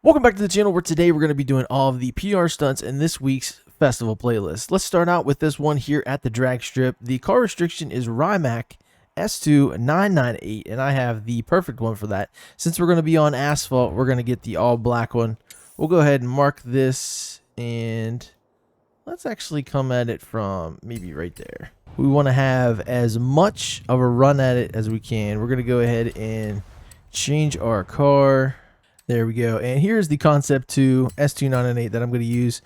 Welcome back to the channel where today we're going to be doing all of the PR stunts in this week's festival playlist. Let's start out with this one here at the drag strip. The car restriction is Rimac S2998 and I have the perfect one for that. Since we're going to be on asphalt, we're going to get the all black one. We'll go ahead and mark this and let's actually come at it from maybe right there. We want to have as much of a run at it as we can. We're going to go ahead and change our car. There we go. And here's the Concept 2 S2998 that I'm going to use.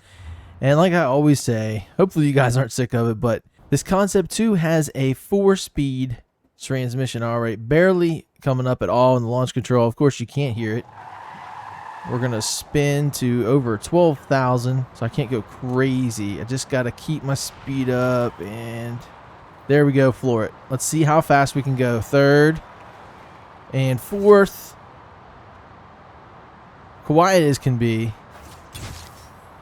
And like I always say, hopefully you guys aren't sick of it, but this Concept 2 has a 4-speed transmission. All right, barely coming up at all in the launch control. Of course, you can't hear it. We're going to spin to over 12,000, so I can't go crazy. I just got to keep my speed up, and there we go, floor it. Let's see how fast we can go. Third and fourth. Quiet as can be.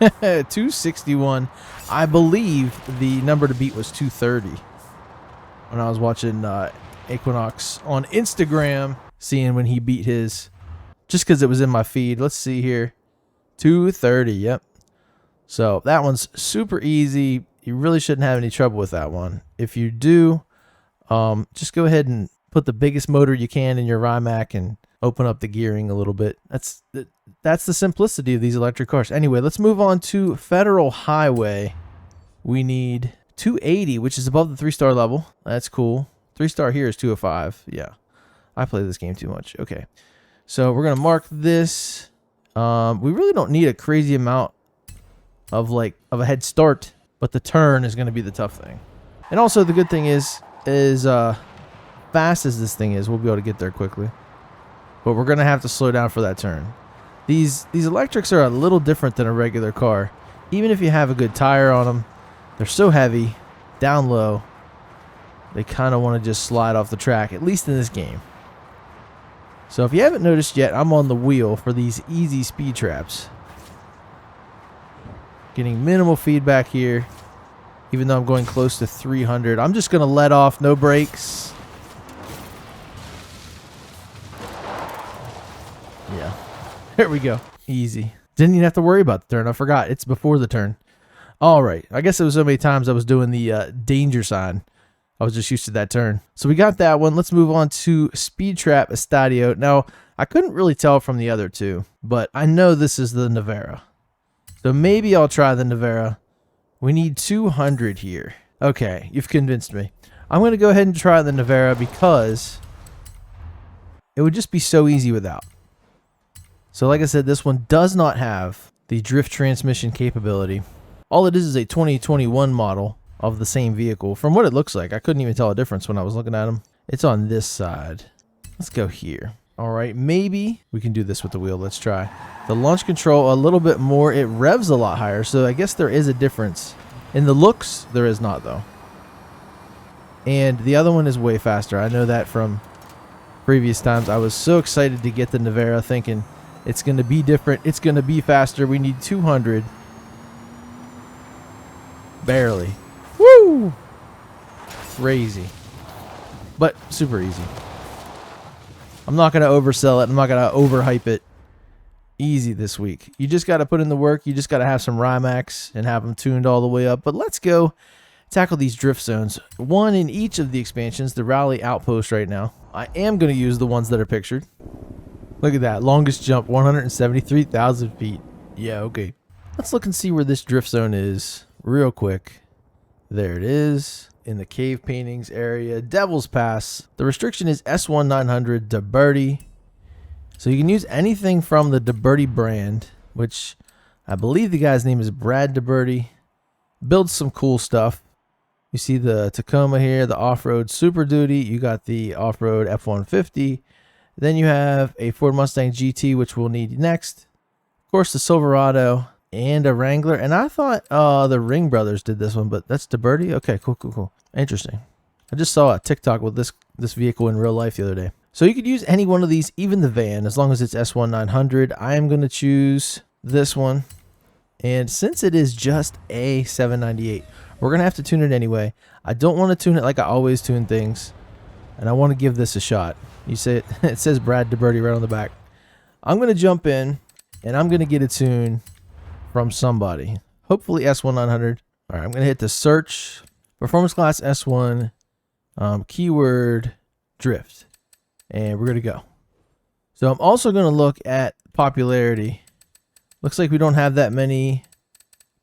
261. I believe the number to beat was 230 when I was watching Equinox on Instagram, seeing when he beat his, just because it was in my feed. Let's see here. 230. Yep. So that one's super easy. You really shouldn't have any trouble with that one. If you do, just go ahead and put the biggest motor you can in your Rimac and open up the gearing a little bit. That's the simplicity of these electric cars. Anyway, let's move on to Federal Highway. We need 280, which is above the 3-star level. That's cool. 3-star here is 205. Yeah, I play this game too much. Okay, so we're gonna mark this. We really don't need a crazy amount of a head start, but the turn is gonna be the tough thing. And also the good thing is fast as this thing is, we'll be able to get there quickly. But we're gonna have to slow down for that turn. These electrics are a little different than a regular car. Even if you have a good tire on them, they're so heavy, down low, they kind of want to just slide off the track, at least in this game. So if you haven't noticed yet, I'm on the wheel for these easy speed traps. Getting minimal feedback here, even though I'm going close to 300. I'm just gonna let off, no brakes. Yeah. There we go. Easy. Didn't even have to worry about the turn. I forgot. It's before the turn. All right. I guess it was so many times I was doing the danger sign. I was just used to that turn. So we got that one. Let's move on to Speed Trap Estadio. Now, I couldn't really tell from the other two, but I know this is the Navara. So maybe I'll try the Navara. We need 200 here. Okay. You've convinced me. I'm going to go ahead and try the Navara because it would just be so easy without. So like I said, this one does not have the drift transmission capability. All it is a 2021 model of the same vehicle. From what it looks like, I couldn't even tell a difference when I was looking at them. It's on this side. Let's go here. All right, maybe we can do this with the wheel. Let's try. The launch control a little bit more. It revs a lot higher, so I guess there is a difference. In the looks, there is not though. And the other one is way faster. I know that from previous times. I was so excited to get the Navara thinking, it's going to be different. It's going to be faster. We need 200. Barely. Woo! Crazy. But super easy. I'm not going to oversell it. I'm not going to overhype it. Easy this week. You just got to put in the work. You just got to have some Rimacs and have them tuned all the way up. But let's go tackle these drift zones. One in each of the expansions. The Rally Outpost right now. I am going to use the ones that are pictured. Look at that. Longest jump, 173,000 feet. Yeah, okay. Let's look and see where this drift zone is real quick. There it is. In the cave paintings area. Devil's Pass. The restriction is S1900 DeBerti. So you can use anything from the DeBerti brand, which I believe the guy's name is Brad DeBerti. Builds some cool stuff. You see the Tacoma here, the off-road Super Duty. You got the off-road F-150. Then you have a Ford Mustang GT, which we'll need next. Of course, the Silverado and a Wrangler. And I thought the Ring Brothers did this one, but that's DeBerti? Okay, cool. Interesting. I just saw a TikTok with this vehicle in real life the other day. So you could use any one of these, even the van, as long as it's S1900. I am going to choose this one. And since it is just a 798, we're going to have to tune it anyway. I don't want to tune it like I always tune things. And I want to give this a shot. You say it says Brad DeBerti right on the back. I'm going to jump in and I'm going to get a tune from somebody. Hopefully S1900. All right, I'm going to hit the search. Performance class S1. Keyword drift. And we're going to go. So I'm also going to look at popularity. Looks like we don't have that many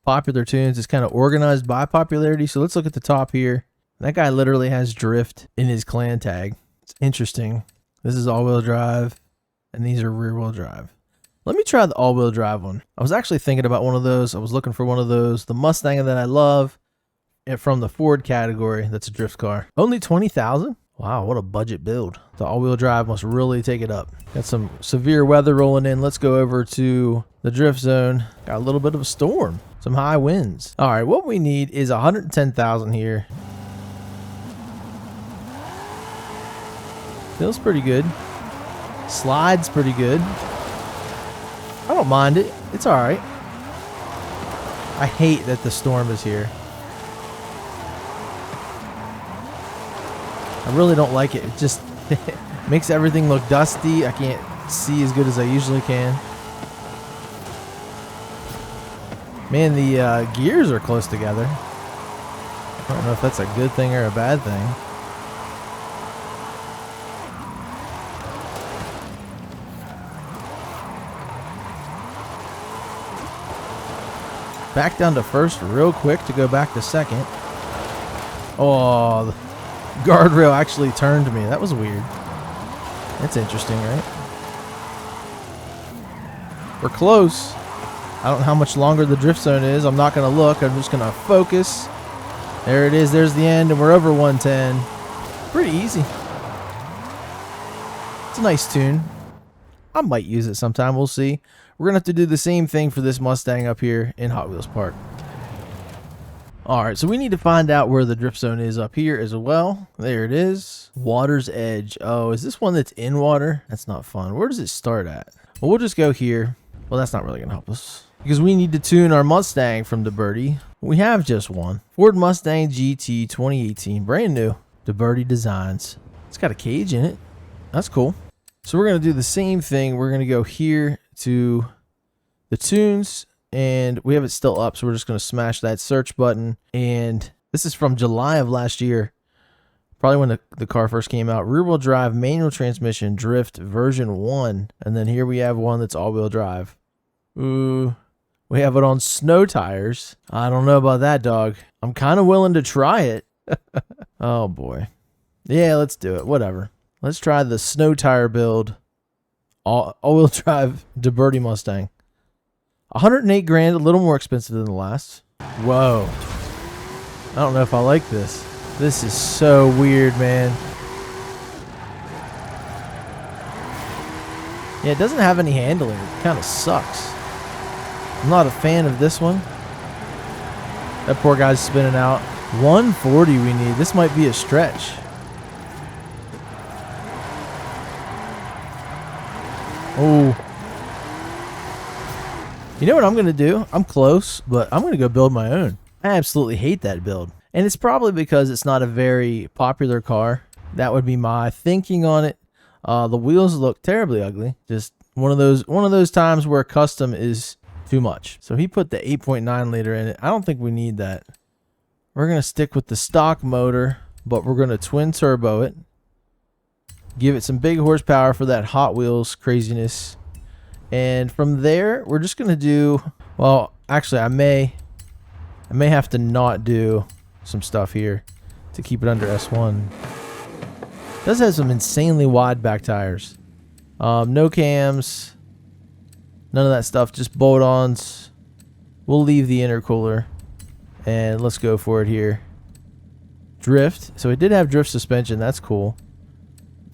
popular tunes. It's kind of organized by popularity. So let's look at the top here. That guy literally has drift in his clan tag. It's interesting. This is all-wheel drive, and these are rear-wheel drive. Let me try the all-wheel drive one. I was actually thinking about one of those. I was looking for one of those. The Mustang that I love, and from the Ford category, that's a drift car. Only 20,000? Wow, what a budget build. The all-wheel drive must really take it up. Got some severe weather rolling in. Let's go over to the drift zone. Got a little bit of a storm. Some high winds. All right, what we need is 110,000 here. Feels pretty good. Slides pretty good. I don't mind it. It's all right. I hate that the storm is here. I really don't like it. It just makes everything look dusty. I can't see as good as I usually can. Man, the gears are close together. I don't know if that's a good thing or a bad thing. Back down to first real quick to go back to second. Oh, the guardrail actually turned me. That was weird. That's interesting, right? We're close. I don't know how much longer the drift zone is. I'm not going to look. I'm just going to focus. There it is. There's the end, and we're over 110. Pretty easy. It's a nice tune. I might use it sometime. We'll see. We're going to have to do the same thing for this Mustang up here in Hot Wheels Park. Alright, so we need to find out where the drift zone is up here as well. There it is. Water's Edge. Oh, is this one that's in water? That's not fun. Where does it start at? Well, we'll just go here. Well, that's not really going to help us, because we need to tune our Mustang from DeBerti. We have just one. Ford Mustang GT 2018. Brand new. DeBerti Designs. It's got a cage in it. That's cool. So we're going to do the same thing. We're going to go here to the tunes, and we have it still up, so we're just going to smash that search button. And this is from July of last year, probably when the car first came out. Rear-wheel drive, manual transmission, drift, version 1. And then here we have one that's all-wheel drive. Ooh, we have it on snow tires. I don't know about that, dog. I'm kind of willing to try it. Oh, boy. Yeah, let's do it. Whatever. Let's try the snow tire build. All-wheel drive DeBerti Mustang. 108 grand, a little more expensive than the last. Whoa. I don't know if I like this. This is so weird, man. Yeah, it doesn't have any handling. It kind of sucks. I'm not a fan of this one. That poor guy's spinning out. 140 we need. This might be a stretch. Oh. You know what I'm going to do? I'm close, but I'm going to go build my own. I absolutely hate that build. And it's probably because it's not a very popular car. That would be my thinking on it. The wheels look terribly ugly. Just one of those times where custom is too much. So he put the 8.9 liter in it. I don't think we need that. We're going to stick with the stock motor, but we're going to twin turbo it. Give it some big horsepower for that Hot Wheels craziness. And from there, we're just going to do, well, actually, I may have to not do some stuff here to keep it under S1. It does have some insanely wide back tires. No cams, none of that stuff, just bolt-ons. We'll leave the intercooler, and let's go for it here. Drift. So it did have drift suspension. That's cool.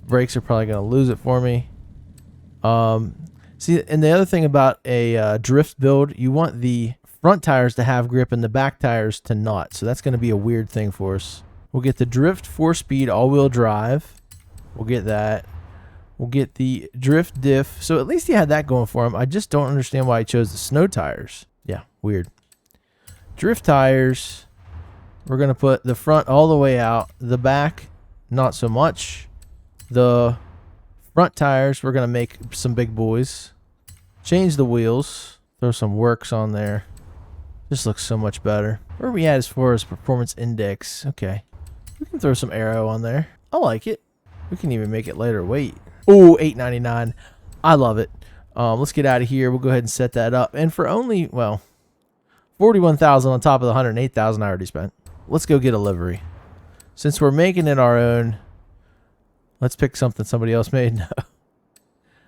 Brakes are probably going to lose it for me. See, and the other thing about a drift build, you want the front tires to have grip and the back tires to not. So that's going to be a weird thing for us. We'll get the drift 4-speed all-wheel drive. We'll get that. We'll get the drift diff. So at least he had that going for him. I just don't understand why he chose the snow tires. Yeah, weird. Drift tires. We're going to put the front all the way out. The back, not so much. The front tires, we're going to make some big boys. Change the wheels. Throw some works on there. This looks so much better. Where are we at as far as performance index? Okay. We can throw some aero on there. I like it. We can even make it lighter weight. Oh, $8.99. I love it. Let's get out of here. We'll go ahead and set that up. And for only, well, $41,000 on top of the $108,000 I already spent. Let's go get a livery. Since we're making it our own, let's pick something somebody else made. No.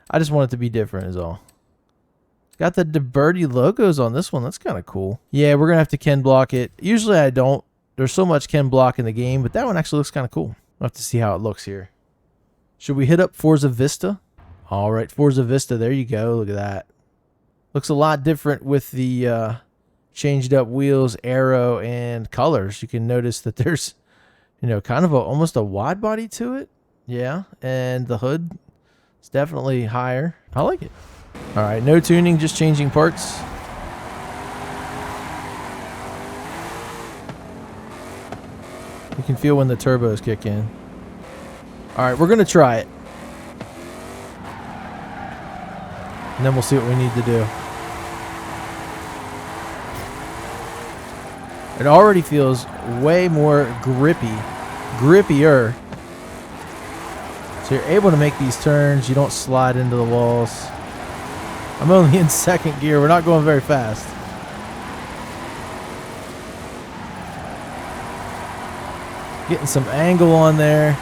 I just want it to be different is all. Got the DeBerty logos on this one. That's kind of cool. Yeah, we're going to have to Ken block it. Usually I don't. There's so much Ken block in the game, but that one actually looks kind of cool. We'll have to see how it looks here. Should we hit up Forza Vista? All right, Forza Vista. There you go. Look at that. Looks a lot different with the changed up wheels, aero, and colors. You can notice that there's, you know, kind of almost a wide body to it. Yeah, and the hood is definitely higher. I like it. All right, no tuning, just changing parts. You can feel when the turbos kick in. All right, we're going to try it. And then we'll see what we need to do. It already feels way more grippier. So you're able to make these turns. You don't slide into the walls. I'm only in second gear. We're not going very fast. Getting some angle on there.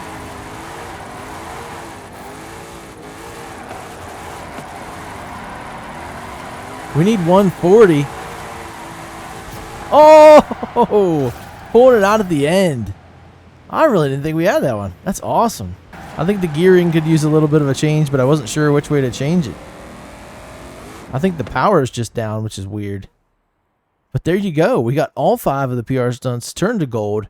We need 140. Oh, pulling it out at the end. I really didn't think we had that one. That's awesome. I think the gearing could use a little bit of a change, but I wasn't sure which way to change it. I think the power is just down, which is weird. But there you go. We got all 5 of the PR stunts turned to gold.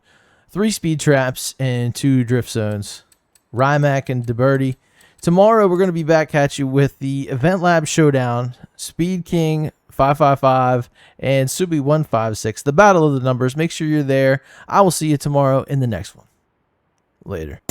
3 speed traps and 2 drift zones. Rimac and DeBerty. Tomorrow we're going to be back at you with the Event Lab Showdown, Speed King 555, and Subi 156. The Battle of the Numbers. Make sure you're there. I will see you tomorrow in the next one. Later.